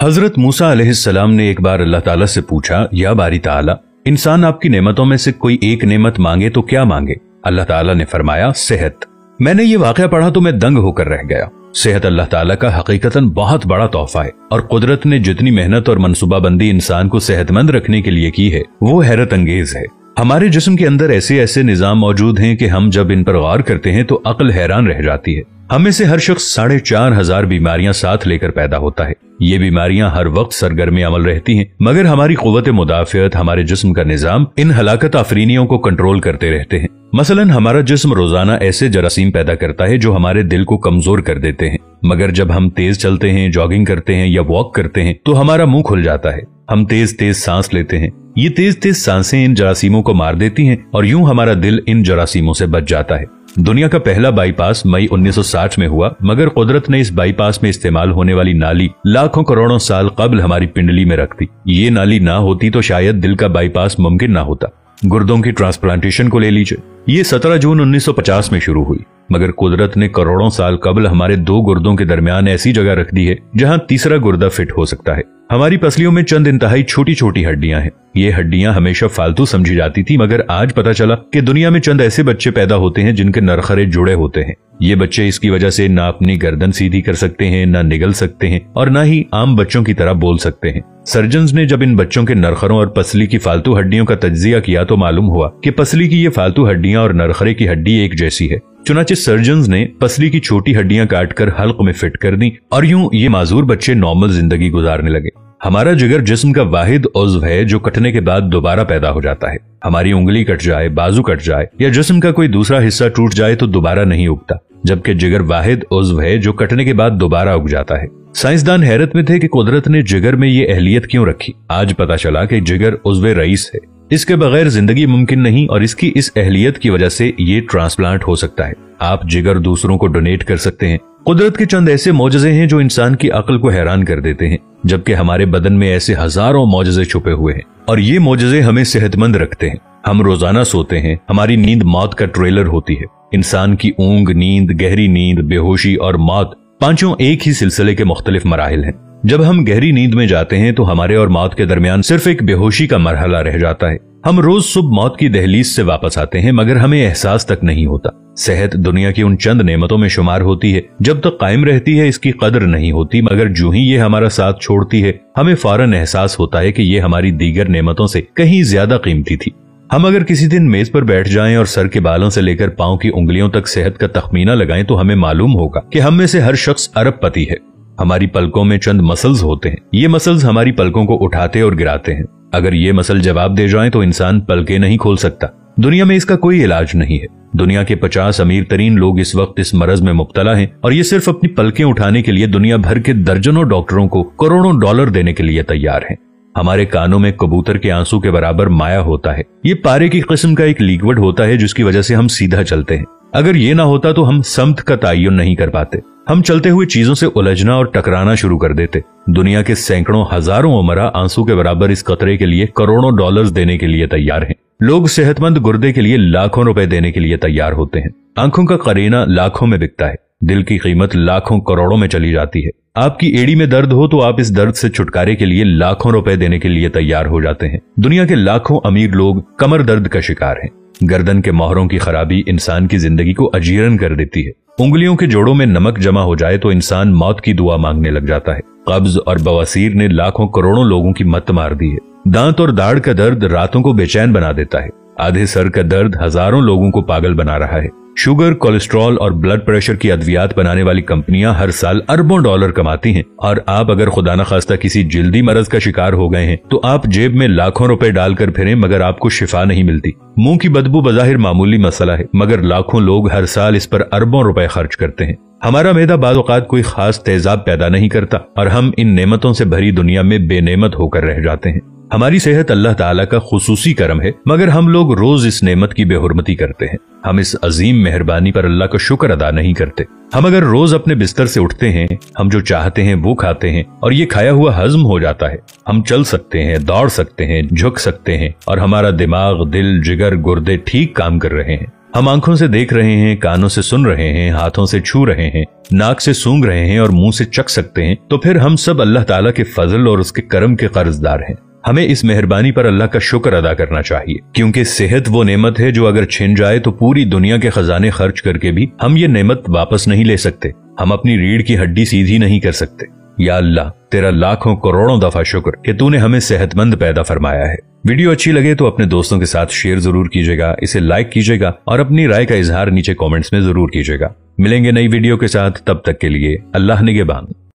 हजरत मूसा अलैहिस्सलाम ने एक बार अल्लाह ताला से पूछा, या बारी ताला, इंसान आपकी नेमतों में से कोई एक नेमत मांगे तो क्या मांगे? अल्लाह ताला ने फरमाया, सेहत। मैंने ये वाकया पढ़ा तो मैं दंग होकर रह गया। सेहत अल्लाह ताला का हकीकतन बहुत बड़ा तोहफा है और कुदरत ने जितनी मेहनत और मनसूबाबंदी इंसान को सेहतमंद रखने के लिए की है वो हैरत अंगेज है। हमारे जिस्म के अंदर ऐसे ऐसे निजाम मौजूद हैं कि हम जब इन पर गौर करते हैं तो अक्ल हैरान रह जाती है। हम में से हर शख्स 4,500 बीमारियां साथ लेकर पैदा होता है। ये बीमारियां हर वक्त सरगर्म अमल रहती हैं, मगर हमारी कुव्वत मुदाफियत, हमारे जिस्म का निजाम इन हलाकत आफरीनियों को कंट्रोल करते रहते हैं। मसलन हमारा जिस्म रोजाना ऐसे जरासीम पैदा करता है जो हमारे दिल को कमजोर कर देते हैं, मगर जब हम तेज चलते हैं, जॉगिंग करते हैं या वॉक करते हैं तो हमारा मुंह खुल जाता है। हम तेज तेज सांस लेते हैं, ये तेज तेज सांसें इन जरासीमों को मार देती हैं और यूं हमारा दिल इन जरासीमों से बच जाता है। दुनिया का पहला बाईपास मई 1960 में हुआ, मगर कुदरत ने इस बाईपास में इस्तेमाल होने वाली नाली लाखों करोड़ों साल कबल हमारी पिंडली में रख दी। ये नाली ना होती तो शायद दिल का बाईपास मुमकिन ना होता। गुर्दों की ट्रांसप्लांटेशन को ले लीजिए, ये 17 जून 1950 में शुरू हुई, मगर कुदरत ने करोड़ों साल कबल हमारे 2 गुर्दों के दरमियान ऐसी जगह रख दी है जहां तीसरा गुर्दा फिट हो सकता है। हमारी पसलियों में चंद इंतहाई छोटी छोटी हड्डियां हैं। ये हड्डियां हमेशा फालतू समझी जाती थी, मगर आज पता चला कि दुनिया में चंद ऐसे बच्चे पैदा होते हैं जिनके नरखरे जुड़े होते हैं। ये बच्चे इसकी वजह से ना अपनी गर्दन सीधी कर सकते हैं, ना निगल सकते हैं और ना ही आम बच्चों की तरह बोल सकते हैं। सर्जन्स ने जब इन बच्चों के नरखरों और पसली की फालतू हड्डियों का तज्जिया किया तो मालूम हुआ कि पसली की ये फालतू हड्डियां और नरखरे की हड्डी एक जैसी है। चुनाचे सर्जन्स ने पसली की छोटी हड्डियां काटकर हल्क में फिट कर दी और यूं ये माजूर बच्चे नॉर्मल जिंदगी गुजारने लगे। हमारा जिगर जिस्म का वाहिद उज़्व है जो कटने के बाद दोबारा पैदा हो जाता है। हमारी उंगली कट जाए, बाजू कट जाए या जिस्म का कोई दूसरा हिस्सा टूट जाए तो दोबारा नहीं उगता, जबकि जिगर वाहिद उज़्व है जो कटने के बाद दोबारा उग जाता है। साइंसदान हैरत में थे कि कुदरत ने जिगर में ये अहलियत क्यों रखी। आज पता चला कि जिगर उज़्व रईस है, इसके बगैर जिंदगी मुमकिन नहीं और इसकी इस अहलियत की वजह से ये ट्रांसप्लांट हो सकता है। आप जिगर दूसरों को डोनेट कर सकते हैं। कुदरत के चंद ऐसे मौजज़े हैं जो इंसान की अक्ल को हैरान कर देते हैं, जबकि हमारे बदन में ऐसे हजारों मौजज़े छुपे हुए हैं और ये मौजज़े हमें सेहतमंद रखते हैं। हम रोजाना सोते हैं, हमारी नींद मौत का ट्रेलर होती है। इंसान की ऊंग, नींद, गहरी नींद, बेहोशी और मौत, पांचों एक ही सिलसिले के मुख्तलिफ मराहिल हैं। जब हम गहरी नींद में जाते हैं तो हमारे और मौत के दरमियान सिर्फ एक बेहोशी का मरहला रह जाता है। हम रोज सुबह मौत की दहलीज से वापस आते हैं, मगर हमें एहसास तक नहीं होता। सेहत दुनिया की उन चंद नेमतों में शुमार होती है, जब तक कायम रहती है इसकी कदर नहीं होती, मगर जो ही ये हमारा साथ छोड़ती है हमें फौरन एहसास होता है कि ये हमारी दीगर नेमतों से कहीं ज्यादा कीमती थी। हम अगर किसी दिन मेज पर बैठ जाएं और सर के बालों से लेकर पांव की उंगलियों तक सेहत का तखमीना लगाएं तो हमें मालूम होगा कि हम में से हर शख्स अरबपति है। हमारी पलकों में चंद मसल्स होते हैं, ये मसल्स हमारी पलकों को उठाते और गिराते हैं। अगर ये मसल जवाब दे जाएं तो इंसान पलकें नहीं खोल सकता। दुनिया में इसका कोई इलाज नहीं है। दुनिया के 50 अमीर तरीन लोग इस वक्त इस मरज में मुब्तला हैं और ये सिर्फ अपनी पलकें उठाने के लिए दुनिया भर के दर्जनों डॉक्टरों को करोड़ों डॉलर देने के लिए तैयार हैं। हमारे कानों में कबूतर के आंसू के बराबर माया होता है। ये पारे की किस्म का एक लिक्विड होता है जिसकी वजह से हम सीधा चलते हैं। अगर ये ना होता तो हम समत का तयन नहीं कर पाते। हम चलते हुए चीजों से उलझना और टकराना शुरू कर देते। दुनिया के सैकड़ों हजारों उमरा आंसू के बराबर इस कतरे के लिए करोड़ों डॉलर्स देने के लिए तैयार हैं। लोग सेहतमंद गुर्दे के लिए लाखों रुपए देने के लिए तैयार होते हैं। आंखों का करीना लाखों में बिकता है। दिल की कीमत लाखों करोड़ों में चली जाती है। आपकी एड़ी में दर्द हो तो आप इस दर्द से छुटकारे के लिए लाखों रुपए देने के लिए तैयार हो जाते हैं। दुनिया के लाखों अमीर लोग कमर दर्द का शिकार हैं। गर्दन के मोहरों की खराबी इंसान की जिंदगी को अजीरन कर देती है। उंगलियों के जोड़ों में नमक जमा हो जाए तो इंसान मौत की दुआ मांगने लग जाता है। कब्ज और बवासीर ने लाखों करोड़ों लोगों की मत मार दी है। दांत और दाढ़ का दर्द रातों को बेचैन बना देता है। आधे सर का दर्द हजारों लोगों को पागल बना रहा है। शुगर, कोलेस्ट्रॉल और ब्लड प्रेशर की अद्वियात बनाने वाली कंपनियां हर साल अरबों डॉलर कमाती हैं और आप अगर खुदा न खास्ता किसी जिल्दी मरज का शिकार हो गए हैं तो आप जेब में लाखों रुपए डालकर फिरें मगर आपको शिफा नहीं मिलती। मुंह की बदबू बज़ाहिर मामूली मसला है, मगर लाखों लोग हर साल इस पर अरबों रुपए खर्च करते हैं। हमारा मैदा बाज़ औक़ात कोई खास तेजाब पैदा नहीं करता और हम इन नेमतों से भरी दुनिया में बेनेमत होकर रह जाते हैं। हमारी सेहत अल्लाह ताला का खुसूसी करम है, मगर हम लोग रोज इस नेमत की बेहुरमती करते हैं। हम इस अजीम मेहरबानी पर अल्लाह का शुक्र अदा नहीं करते। हम अगर रोज अपने बिस्तर से उठते हैं, हम जो चाहते हैं वो खाते हैं और ये खाया हुआ हजम हो जाता है। हम चल सकते हैं, दौड़ सकते हैं, झुक सकते हैं और हमारा दिमाग, दिल, जिगर, गुर्दे ठीक काम कर रहे हैं। हम आंखों से देख रहे हैं, कानों से सुन रहे हैं, हाथों से छू रहे हैं, नाक से सूंघ रहे हैं और मुंह से चख सकते हैं, तो फिर हम सब अल्लाह ताला के फजल और उसके करम के कर्जदार हैं। हमें इस मेहरबानी पर अल्लाह का शुक्र अदा करना चाहिए, क्योंकि सेहत वो नेमत है जो अगर छिन जाए तो पूरी दुनिया के खजाने खर्च करके भी हम ये नेमत वापस नहीं ले सकते। हम अपनी रीढ़ की हड्डी सीधी नहीं कर सकते। या अल्लाह, तेरा लाखों करोड़ों दफा शुक्र कि तूने हमें सेहतमंद पैदा फरमाया है। वीडियो अच्छी लगे तो अपने दोस्तों के साथ शेयर जरूर कीजिएगा, इसे लाइक कीजिएगा और अपनी राय का इजहार नीचे कमेंट्स में जरूर कीजिएगा। मिलेंगे नई वीडियो के साथ, तब तक के लिए अल्लाह निगहबान।